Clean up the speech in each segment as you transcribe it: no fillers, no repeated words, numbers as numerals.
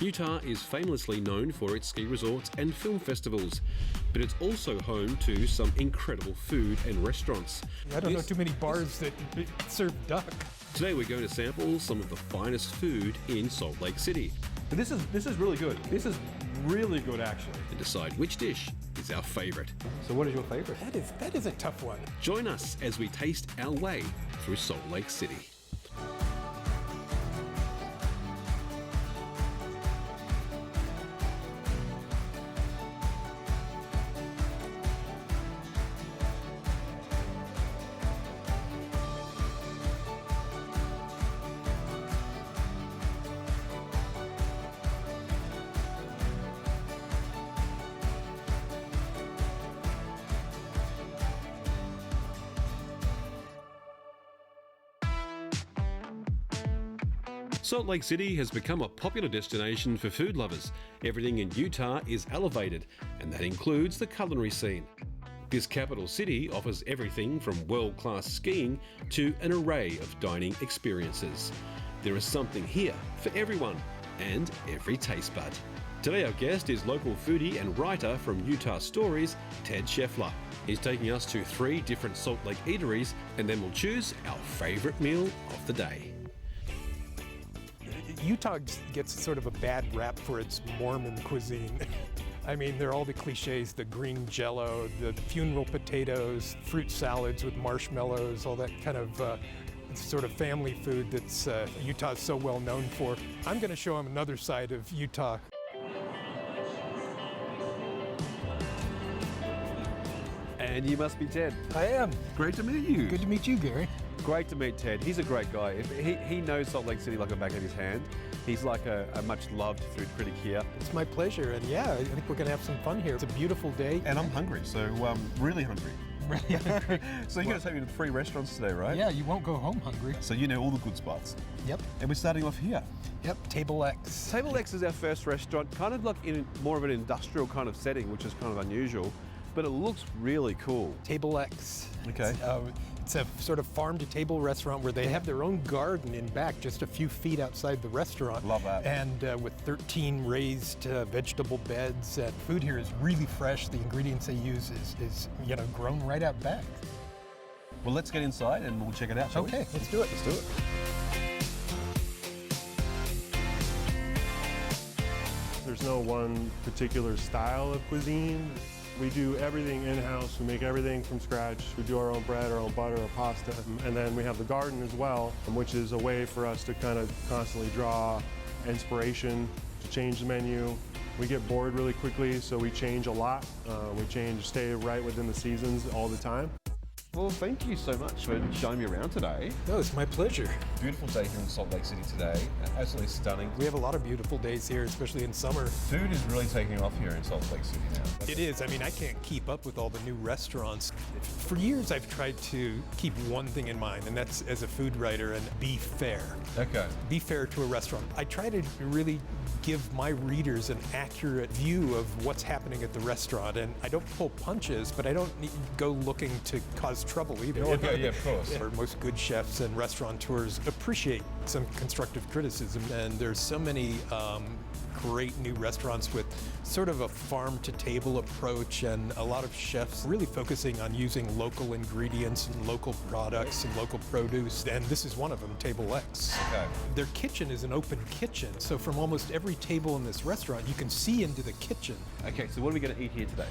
Utah is famously known for its ski resorts and film festivals, but it's also home to some incredible food and restaurants. I don't know too many bars that serve duck. Today we're going to sample some of the finest food in Salt Lake City. But this is really good. This is really good, actually. And decide which dish is our favourite. So what is your favourite? That is a tough one. Join us as we taste our way through Salt Lake City. Salt Lake City has become a popular destination for food lovers. Everything in Utah is elevated, and that includes the culinary scene. This capital city offers everything from world-class skiing to an array of dining experiences. There is something here for everyone and every taste bud. Today our guest is local foodie and writer from Utah Stories, Ted Scheffler. He's taking us to 3 different Salt Lake eateries, and then we'll choose our favourite meal of the day. Utah gets sort of a bad rap for its Mormon cuisine. I mean, there are all the cliches, the green jello, the funeral potatoes, fruit salads with marshmallows, all that kind of sort of family food that's Utah's so well known for. I'm going to show them another side of Utah. And you must be Ted. I am. Great to meet you. Good to meet you, Gary. Great to meet Ted. He's a great guy. He knows Salt Lake City like the back of his hand. He's like a much loved food critic here. It's my pleasure, and yeah, I think we're going to have some fun here. It's a beautiful day. And I'm hungry, so really hungry. Really hungry. So you're going to take me to 3 restaurants today, right? Yeah, you won't go home hungry. So you know all the good spots. Yep. And we're starting off here. Yep, Table X. Table X is our first restaurant, kind of like in more of an industrial kind of setting, which is kind of unusual, but it looks really cool. Table X. Okay. It's a sort of farm-to-table restaurant where they have their own garden in back, just a few feet outside the restaurant. Love that. And with 13 raised vegetable beds. And food here is really fresh. The ingredients they use is grown right out back. Well, let's get inside and we'll check it out, shall we? Okay, let's do it. Let's do it. There's no one particular style of cuisine. We do everything in-house. We make everything from scratch. We do our own bread, our own butter, our pasta. And then we have the garden as well, which is a way for us to kind of constantly draw inspiration to change the menu. We get bored really quickly, so we change a lot. Stay right within the seasons all the time. Well, thank you so much for showing me around today. No, it's my pleasure. Beautiful day here in Salt Lake City today. Absolutely stunning. We have a lot of beautiful days here, especially in summer. Food is really taking off here in Salt Lake City now. It is. I mean, I can't keep up with all the new restaurants. For years, I've tried to keep one thing in mind, and that's as a food writer, and be fair. Okay. Be fair to a restaurant. I try to really give my readers an accurate view of what's happening at the restaurant, and I don't pull punches, but I don't go looking to cause trouble either. Okay, yeah, of course. Most good chefs and restaurateurs appreciate some constructive criticism, and there's so many great new restaurants with sort of a farm-to-table approach, and a lot of chefs really focusing on using local ingredients and local products and local produce, and this is one of them, Table X. Okay. Their kitchen is an open kitchen, so from almost every table in this restaurant, you can see into the kitchen. Okay, so what are we going to eat here today?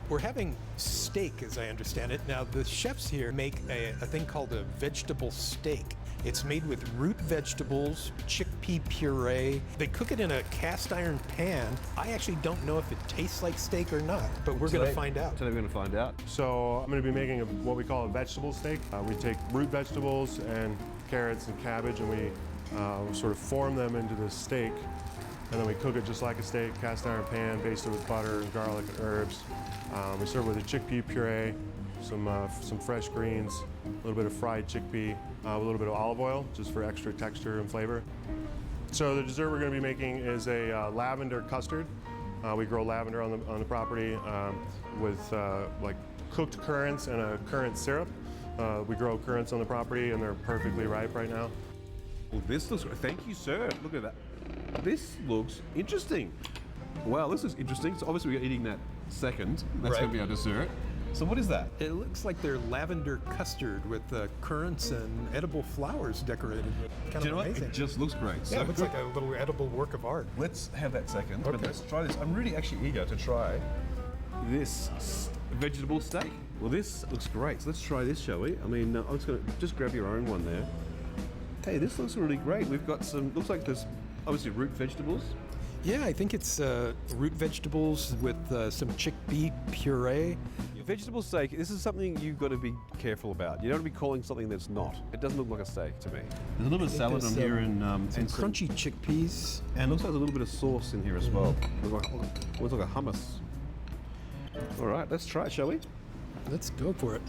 We're having steak, as I understand it. Now, the chefs here make a thing called a vegetable steak. It's made with root vegetables, chickpea puree. They cook it in a cast iron pan. I actually don't know if it tastes like steak or not, but we're going to find out. Today we're going to find out. So I'm going to be making what we call a vegetable steak. We take root vegetables and carrots and cabbage, and we sort of form them into this steak. And then we cook it just like a steak, cast iron pan, basted with butter and garlic and herbs. We serve with a chickpea puree, some fresh greens, a little bit of fried chickpea, with a little bit of olive oil, just for extra texture and flavor. So the dessert we're going to be making is a lavender custard. We grow lavender on the property with like cooked currants and a currant syrup. We grow currants on the property, and they're perfectly ripe right now. Well, this looks great. Thank you, sir. Look at that. This looks interesting. Wow, this is interesting. So obviously we're eating that second. That's Right. going to be our dessert. So what is that? It looks like they're lavender custard with currants and edible flowers decorated with. Kind Do you know of what? amazing. It just looks great. Yeah, So it looks like a little edible work of art. let's have that second, but Okay. let's try this. I'm really actually eager to try this vegetable steak. Well, this looks great. So let's try this, shall we? I mean, I'm just going to just grab your own one there. Hey, this looks really great. We've got some, looks like there's obviously root vegetables. Yeah, I think it's root vegetables with some chickpea puree. Vegetable steak, this is something you've got to be careful about. You don't want to be calling something that's not. It doesn't look like a steak to me. There's a little bit of salad on here and some crunchy chickpeas. and looks like there's a little bit of sauce in here as well. Looks like a hummus. All right, let's try it, shall we? Let's go for it.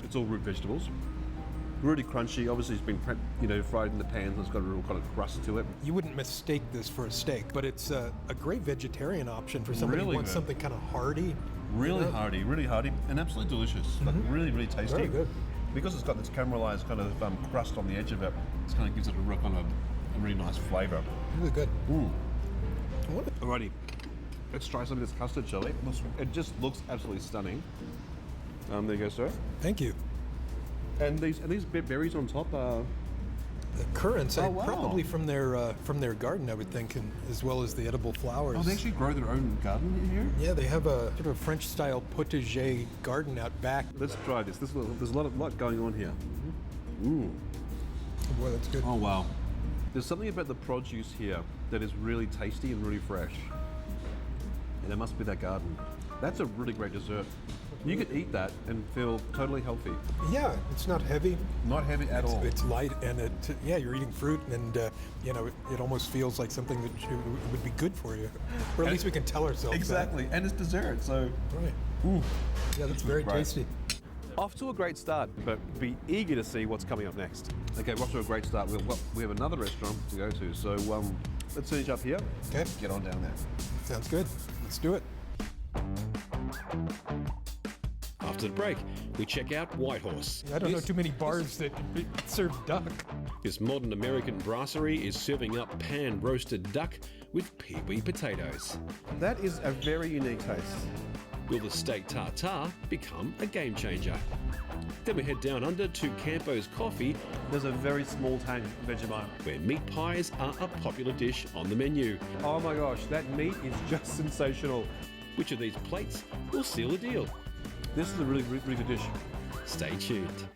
It's all root vegetables. Really crunchy. Obviously, it's been fried in the pan, so it's got a real kind of crust to it. You wouldn't mistake this for a steak, but it's a great vegetarian option for somebody who Really wants good. something kind of hearty. Really Yeah. hearty, and absolutely delicious. Like really, really tasty. Very good. Because it's got this caramelized kind of crust on the edge of it, it kind of gives it a real kind of a really nice flavour. Really good. Alrighty, let's try some of this custard, shall we? It just looks absolutely stunning. There you go, sir. Thank you. And these berries on top are. The currants are wow. probably from their garden, I would think, and as well as the edible flowers. Oh, they actually grow their own garden in here? Yeah, they have a sort of French-style potager garden out back. Let's try this. There's a lot going on here. Boy, that's good. Oh, wow. There's something about the produce here that is really tasty and really fresh. And it must be that garden. That's a really great dessert. You could eat that and feel totally healthy. Yeah, it's not heavy. Not heavy at all. It's light, and you're eating fruit, and it almost feels like something that would be good for you, or at least we can tell ourselves Exactly. And it's dessert, so. that. Right. Yeah, that's very Great. tasty. Off to a great start, but be eager to see what's coming up next. Okay, we're off to a great start. We have another restaurant to go to, so let's finish up here. Okay, Get on down there. sounds good. Let's do it. After the break, we check out Whitehorse. I don't know too many bars that serve duck. This modern American brasserie is serving up pan-roasted duck with peewee potatoes. That is a very unique taste. Will the steak tartare become a game changer? Then we head down under to Campo's Coffee, There's a very small tank Vegemite. where meat pies are a popular dish on the menu. Oh my gosh, that meat is just sensational. Which of these plates will seal the deal? This is a really, really good dish. Stay tuned.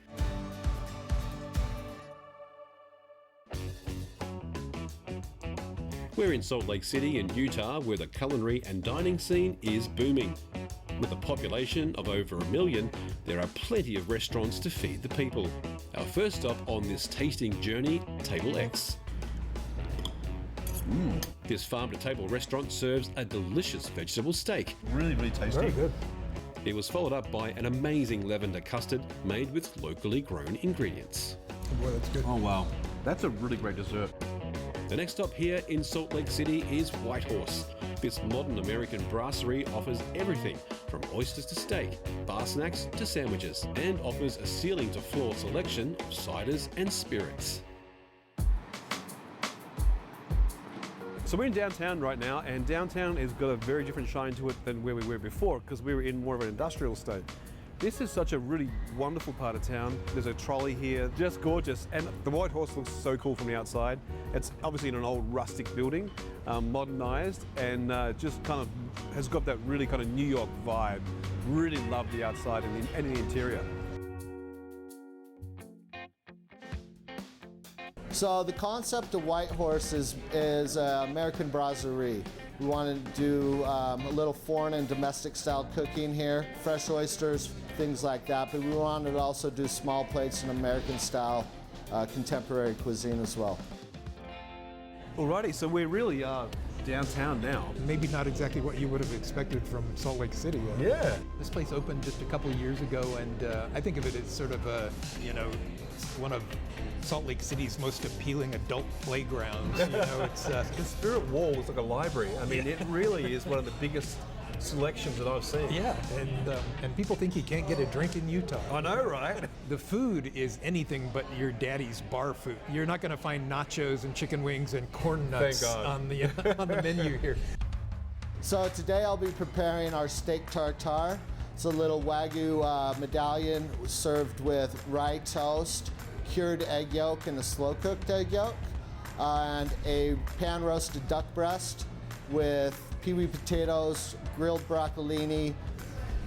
We're in Salt Lake City in Utah, where the culinary and dining scene is booming. With a population of over 1 million, there are plenty of restaurants to feed the people. Our first stop on this tasting journey, Table X. This farm-to-table restaurant serves a delicious vegetable steak. Really, really tasty. Very good. It was followed up by an amazing lavender custard made with locally grown ingredients. Boy, that's good. Oh wow, that's a really great dessert. The next stop here in Salt Lake City is Whitehorse. This modern American brasserie offers everything from oysters to steak, bar snacks to sandwiches, and offers a ceiling-to-floor selection of ciders and spirits. So we're in downtown right now, and downtown has got a very different shine to it than where we were before, because we were in more of an industrial state. This is such a really wonderful part of town. There's a trolley here, just gorgeous. And the White Horse looks so cool from the outside. It's obviously in an old rustic building, modernized, and just kind of has got that really kind of New York vibe. Really love the outside and the interior. So the concept of Whitehorse is American brasserie. We wanted to do a little foreign and domestic style cooking here, fresh oysters, things like that, but we wanted to also do small plates and American style contemporary cuisine as well. Alrighty, so we really are downtown now. Maybe not exactly what you would have expected from Salt Lake City. Yeah. This place opened just a couple of years ago, and I think of it as sort of one of Salt Lake City's most appealing adult playgrounds. It's The Spirit Wall is like a library. I mean, it really is one of the biggest selections that I've seen. Yeah, and people think you can't get a drink in Utah. I know, right? The food is anything but your daddy's bar food. You're not going to find nachos and chicken wings and corn nuts Thank God. on the menu here. So today I'll be preparing our steak tartare. It's a little Wagyu medallion served with rye toast, cured egg yolk and a slow-cooked egg yolk, and a pan-roasted duck breast with peewee potatoes, grilled broccolini.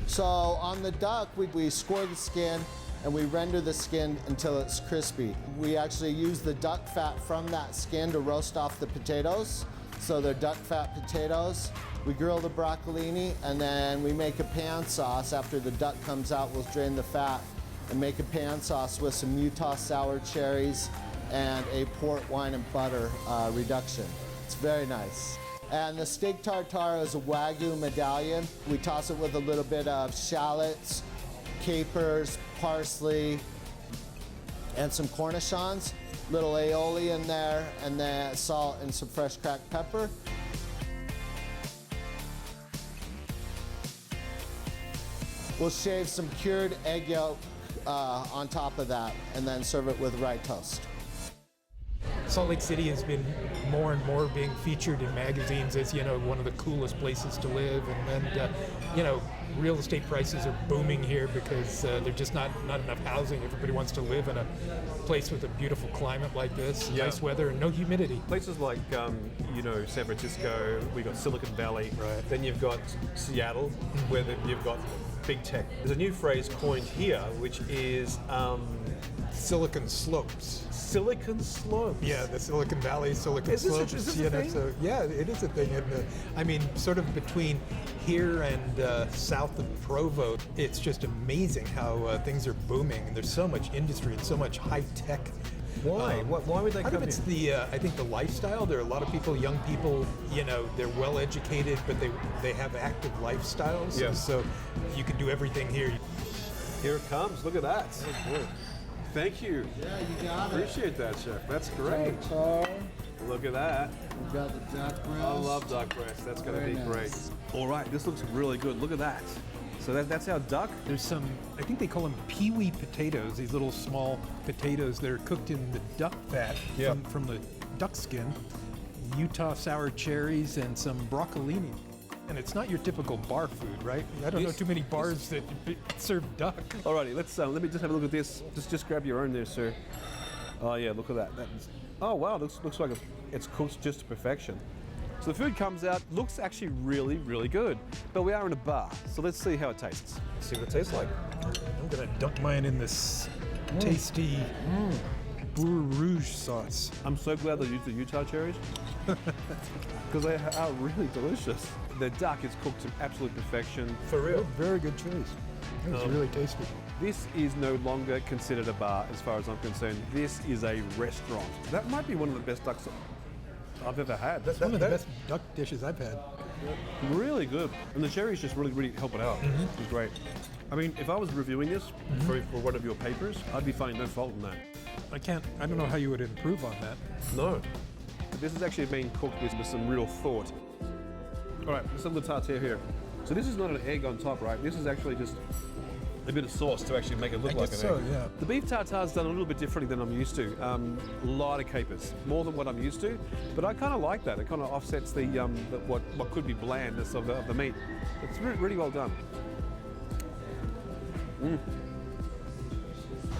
So on the duck, we score the skin and we render the skin until it's crispy. We actually use the duck fat from that skin to roast off the potatoes. So they're duck fat potatoes. We grill the broccolini and then we make a pan sauce. After the duck comes out, we'll drain the fat and make a pan sauce with some Utah sour cherries and a port wine and butter reduction. It's very nice. And the steak tartare is a Wagyu medallion. We toss it with a little bit of shallots, capers, parsley, and some cornichons. Little aioli in there, and then salt and some fresh cracked pepper. We'll shave some cured egg yolk on top of that, and then serve it with rye toast. Salt Lake City has been more and more being featured in magazines as, one of the coolest places to live. And real estate prices are booming here because there's just not enough housing. Everybody wants to live in a place with a beautiful climate like this, nice weather and no humidity. Places like, San Francisco, we've got Silicon Valley. Right. Then you've got Seattle, where you've got big tech. There's a new phrase coined here, which is Silicon Slopes. Silicon Slopes. Yeah, the Silicon Valley, Silicon Slopes. Is this a thing? So, yeah, it is a thing. And sort of between here and south of Provo, it's just amazing how things are booming. And there's so much industry and so much high tech. Why? Why would they come It's here? I think the lifestyle. There are a lot of people, young people, they're well educated, but they have active lifestyles. Yeah. And so you can do everything here. Here it comes. Look at that. Thank you. Yeah, you got Appreciate that, Chef. That's great. Tartare. Look at that. We've got the duck breast. I love duck breast. That's going to be Very great. nice. All right, this looks really good. Look at that. So that's our duck. There's some, I think they call them peewee potatoes, these little small potatoes that are cooked in the duck fat from the duck skin, Utah sour cherries, and some broccolini. And it's not your typical bar food, right? I don't know too many bars that serve duck. Alrighty, let me just have a look at this. Just grab your own there, sir. Oh yeah, look at that. Oh wow, looks like it's cooked just to perfection. So the food comes out, looks actually really, really good. But we are in a bar, so let's see how it tastes. Let's see what it tastes like. I'm gonna dunk mine in this tasty Bourre Rouge sauce. I'm so glad they used the Utah cherries because they are really delicious. The duck is cooked to absolute perfection. For real? Very good choice. It's really tasty. This is no longer considered a bar as far as I'm concerned. This is a restaurant. That might be one of the best ducks I've ever had. It's one of the best duck dishes I've had. Really good. And the cherries just really help it out. It's great. I mean, if I was reviewing this for one of your papers, I'd be finding no fault in that. I don't know how you would improve on that. No. But this is actually being cooked with some real thought. All right, let's have the tartare here. So this is not an egg on top, right? This is actually just a bit of sauce to actually make it look like an egg. Yeah. The beef tartare is done a little bit differently than I'm used to. A lot of capers, more than what I'm used to. But I kind of like that. It kind of offsets the what could be blandness of the meat. It's really well done.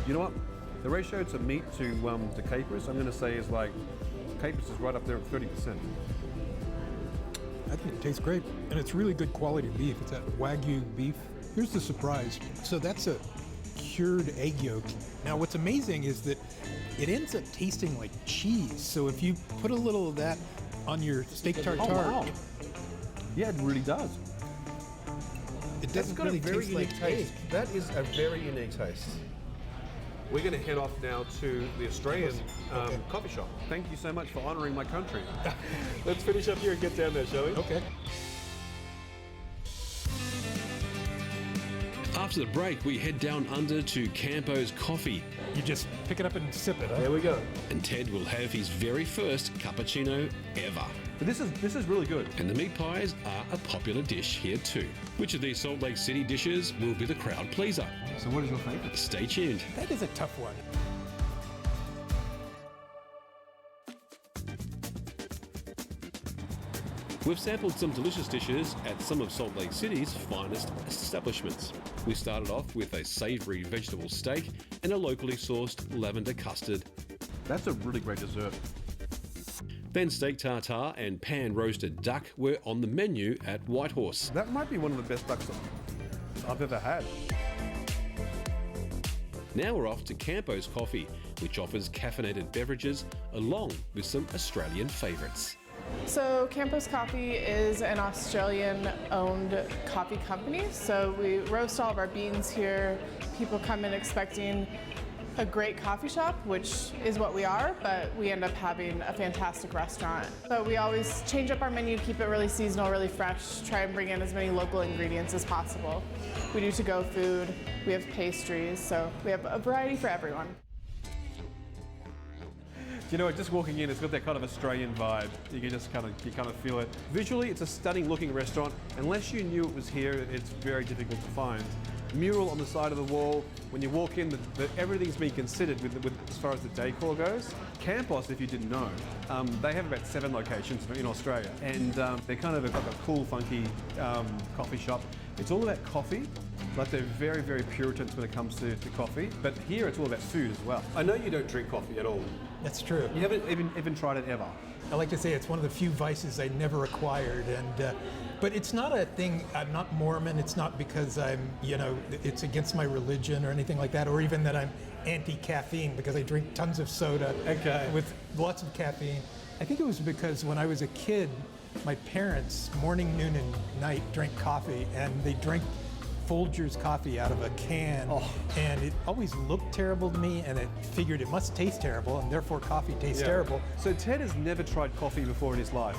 You know what? The ratio to meat to capers, I'm going to say is like capers is right up there at 30%. I think it tastes great, and it's really good quality beef. It's that Wagyu beef. Here's the surprise. So that's a cured egg yolk. Now what's amazing is that it ends up tasting like cheese. So if you put a little of that on your steak tartare, wow. Yeah, it really does. it That's doesn't got really a very taste unique like taste. egg. That is a very unique taste. We're going to head off now to the Australian coffee shop. Thank you so much for honouring my country. Let's finish up here and get down there, shall we? Okay. After the break, we head down under to Campo's Coffee, You just pick it up and sip it, huh? There we go. and Ted will have his very first cappuccino ever. But this is really good. And the meat pies are a popular dish here too. Which of these Salt Lake City dishes will be the crowd pleaser? So what is your favourite? Stay tuned. That is a tough one. We've sampled some delicious dishes at some of Salt Lake City's finest establishments. We started off with a savoury vegetable steak and a locally sourced lavender custard. That's a really great dessert. Then steak tartare and pan-roasted duck were on the menu at Whitehorse. That might be one of the best ducks I've ever had. Now we're off to Campo's Coffee, which offers caffeinated beverages along with some Australian favourites. So Campos Coffee is an Australian-owned coffee company. So we roast all of our beans here. People come in expecting a great coffee shop, which is what we are, but we end up having a fantastic restaurant. So we always change up our menu, keep it really seasonal, really fresh, try and bring in as many local ingredients as possible. We do to-go food, we have pastries, so we have a variety for everyone. You know, just walking in, it's got that kind of Australian vibe. You can just kind of feel it. Visually, it's a stunning looking restaurant. Unless you knew it was here, it's very difficult to find. Mural on the side of the wall. When you walk in, everything's been considered with as far as the decor goes. Campos, if you didn't know, they have about 7 locations in Australia, and they're kind of like a cool, funky coffee shop. It's all about coffee. Like they're very, very Puritans when it comes to coffee. But here it's all about food as well. I know you don't drink coffee at all. That's true. You haven't even tried it ever. I like to say it's one of the few vices I never acquired, and but it's not a thing. I'm not Mormon. It's not because it's against my religion or anything like that, or even that I'm anti-caffeine because I drink tons of soda with lots of caffeine. I think it was because when I was a kid, my parents, morning, noon, and night, drank coffee, and they drank Folgers coffee out of a can, and it always looked terrible to me, and I figured it must taste terrible, and therefore coffee tastes terrible. So Ted has never tried coffee before in his life.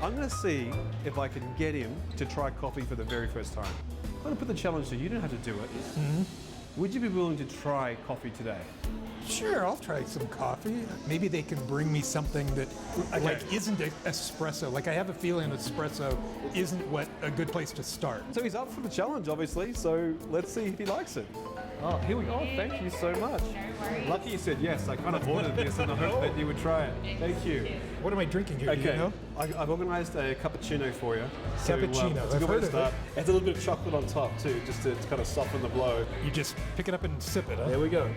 I'm going to see if I can get him to try coffee for the very first time. I'm going to put the challenge to you. You don't have to do it. Mm-hmm. Would you be willing to try coffee today? Sure, I'll try some coffee. Maybe they can bring me something that like isn't espresso. Like I have a feeling espresso isn't what a good place to start. So he's up for the challenge, obviously. So let's see if he likes it. Oh, here we go. Thank you so much. Lucky you said yes. I kind of ordered this in the hope that you would try it. Thank you. What am I drinking here? Okay, Do you know? I've organised a cappuccino for you. Cappuccino. It's a good way to start. It has a little bit of chocolate on top too, just to kind of soften the blow. You just pick it up and sip it, huh? There we go.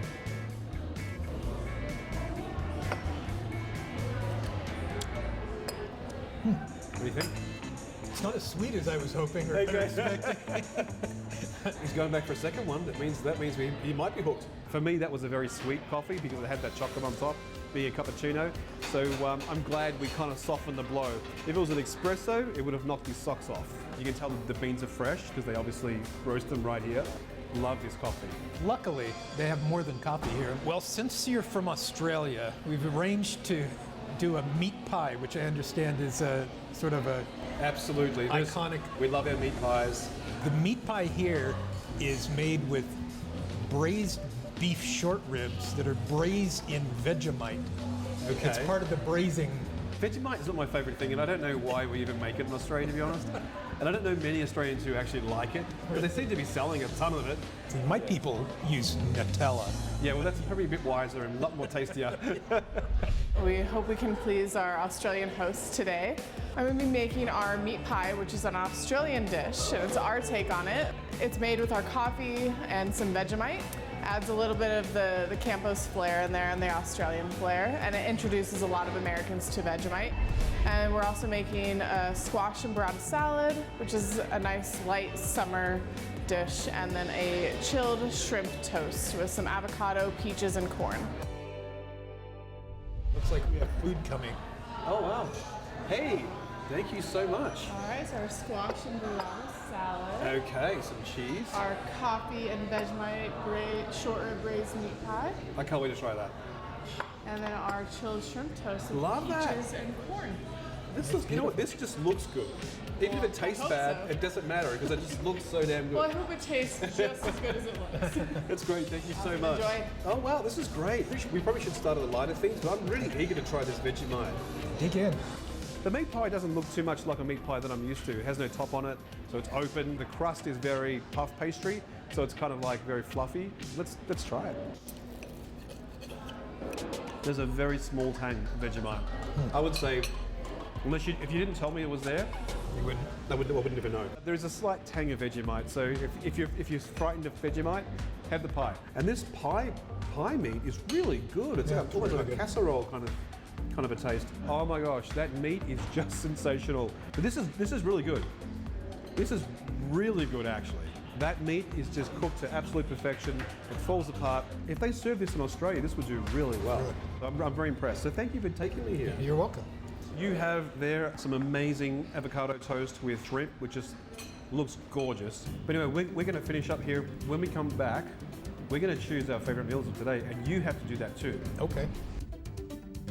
What do you think? It's not as sweet as I was hoping or expecting. He's going back for a second one. That means he might be hooked. For me, that was a very sweet coffee because it had that chocolate on top, being a cappuccino. So I'm glad we kind of softened the blow. If it was an espresso, it would have knocked his socks off. You can tell that the beans are fresh because they obviously roast them right here. Love this coffee. Luckily, they have more than coffee here. Well, since you're from Australia, we've arranged to do a meat pie, which I understand is a sort of a Absolutely. iconic. We love our meat pies. The meat pie here is made with braised beef short ribs that are braised in Vegemite. Okay. It's part of the braising. Vegemite is not my favourite thing, and I don't know why we even make it in Australia, to be honest. And I don't know many Australians who actually like it, but they seem to be selling a ton of it. My people use Nutella. Yeah, well, that's probably a bit wiser and a lot more tastier. We hope we can please our Australian hosts today. I'm going to be making our meat pie, which is an Australian dish, and it's our take on it. It's made with our coffee and some Vegemite. Adds a little bit of the Campos flair in there and the Australian flair, and it introduces a lot of Americans to Vegemite. And we're also making a squash and burrata salad, which is a nice light summer dish, and then a chilled shrimp toast with some avocado, peaches, and corn. Looks like we have food coming. Oh, wow. Hey, thank you so much. All right, so our squash and burrata salad. Okay, some cheese. Our coffee and Vegemite short rib braised meat pie. I can't wait to try that. And then our chilled shrimp toast with Love that. peaches and corn. This looks, you know what? This just looks good. Even if it tastes hope bad, so. it doesn't matter because it just looks so damn good. Well, I hope it tastes just as good as it looks. That's great. Thank you so much. Enjoy. Oh wow, this is great. We probably should start at the lighter things, but I'm really eager to try this Vegemite. Dig in. The meat pie doesn't look too much like a meat pie that I'm used to. It has no top on it, so it's open. The crust is very puff pastry, so it's kind of like very fluffy. Let's try it. There's a very small tang of Vegemite. I would say, if you didn't tell me it was there, You wouldn't. I wouldn't even know. There is a slight tang of Vegemite, so if you're frightened of Vegemite, have the pie. And this pie meat is really good. It's almost really like a good. casserole kind of a taste. Oh my gosh, that meat is just sensational. But this is really good. This is really good actually. That meat is just cooked to absolute perfection. It falls apart. If they serve this in Australia, this would do really well. I'm very impressed. So thank you for taking me here. You're welcome. You have there some amazing avocado toast with shrimp, which just looks gorgeous. But anyway, we're going to finish up here. When we come back, we're going to choose our favorite meals of today, and you have to do that too. Okay.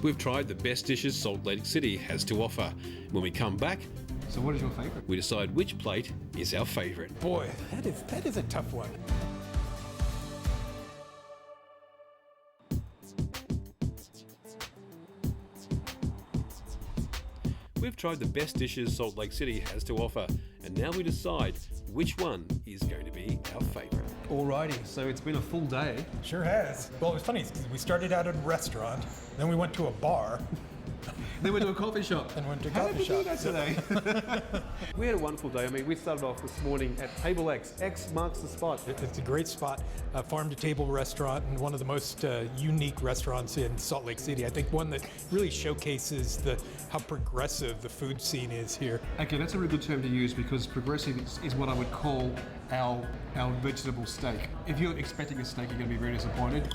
We've tried the best dishes Salt Lake City has to offer. When we come back, So what is your favorite? we decide which plate is our favourite. Boy, that is a tough one. We've tried the best dishes Salt Lake City has to offer, and now we decide which one is going to be our favourite. Alrighty, so it's been a full day. Sure has. Well, it was funny. We started out at a restaurant, then we went to a bar, Then we went to a coffee shop. and went to a How coffee did we do shop. that today? We had a wonderful day. I mean, we started off this morning at Table X. X marks the spot. It's a great spot, a farm-to-table restaurant, and one of the most unique restaurants in Salt Lake City. I think one that really showcases how progressive the food scene is here. Okay, that's a really good term to use because progressive is what I would call our vegetable steak. If you're expecting a steak, you're going to be very disappointed.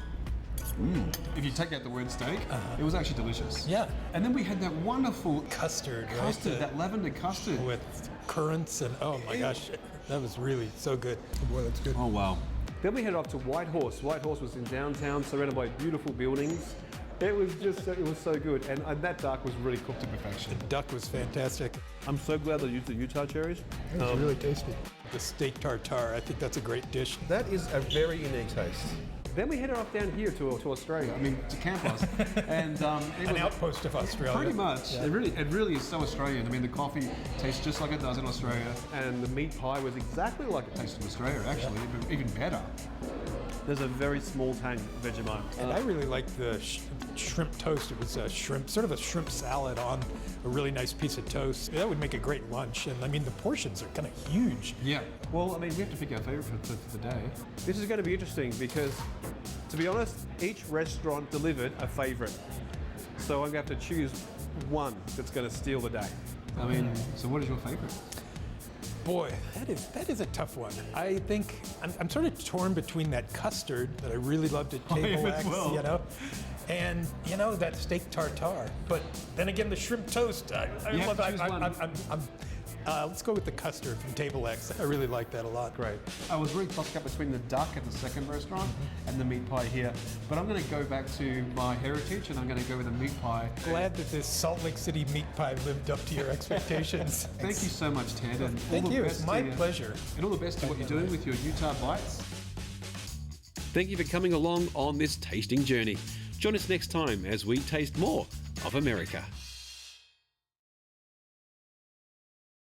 If you take out the word steak, it was actually delicious. Yeah. And then we had that wonderful Custard, right? custard, that lavender custard. With currants and, oh my gosh, that was really so good. Boy, that's good. Oh wow. Then we headed up to White Horse. White Horse was in downtown, surrounded by beautiful buildings. It was so good, and that duck was really cooked to perfection. The duck was fantastic. I'm so glad they used the Utah cherries. It was really tasty. The steak tartare, I think that's a great dish. That is a very unique taste. Then we headed off down here to Australia. I mean, to Campos, and it An was outpost of Australia. pretty much. Yeah. It really is so Australian. I mean, the coffee tastes just like it does in Australia, and the meat pie was exactly like it tastes in Australia. Actually, even better. There's a very small tang of Vegemite. And I really liked the shrimp toast. It was a shrimp, sort of a shrimp salad on a really nice piece of toast. That would make a great lunch. And I mean, the portions are kind of huge. Yeah. Well, I mean, we have to pick our favorite for the day. This is going to be interesting because, to be honest, each restaurant delivered a favorite. So I'm going to have to choose one that's going to steal the day. I mean, so what is your favorite? Boy, that is a tough one. I think I'm sort of torn between that custard that I really loved at Table X, well. you know, and that steak tartare. But then again, the shrimp toast. You have to choose one. Let's go with the custard from Table X. I really like that a lot. Great. I was really tossed up between the duck at the second restaurant and the meat pie here, but I'm going to go back to my heritage and I'm going to go with the meat pie. Glad that this Salt Lake City meat pie lived up to your expectations. Thank you so much, Ted. And Thank all the you. best It's my to you. pleasure. And all the best to what you're doing with your Utah bites. Thank you for coming along on this tasting journey. Join us next time as we taste more of America.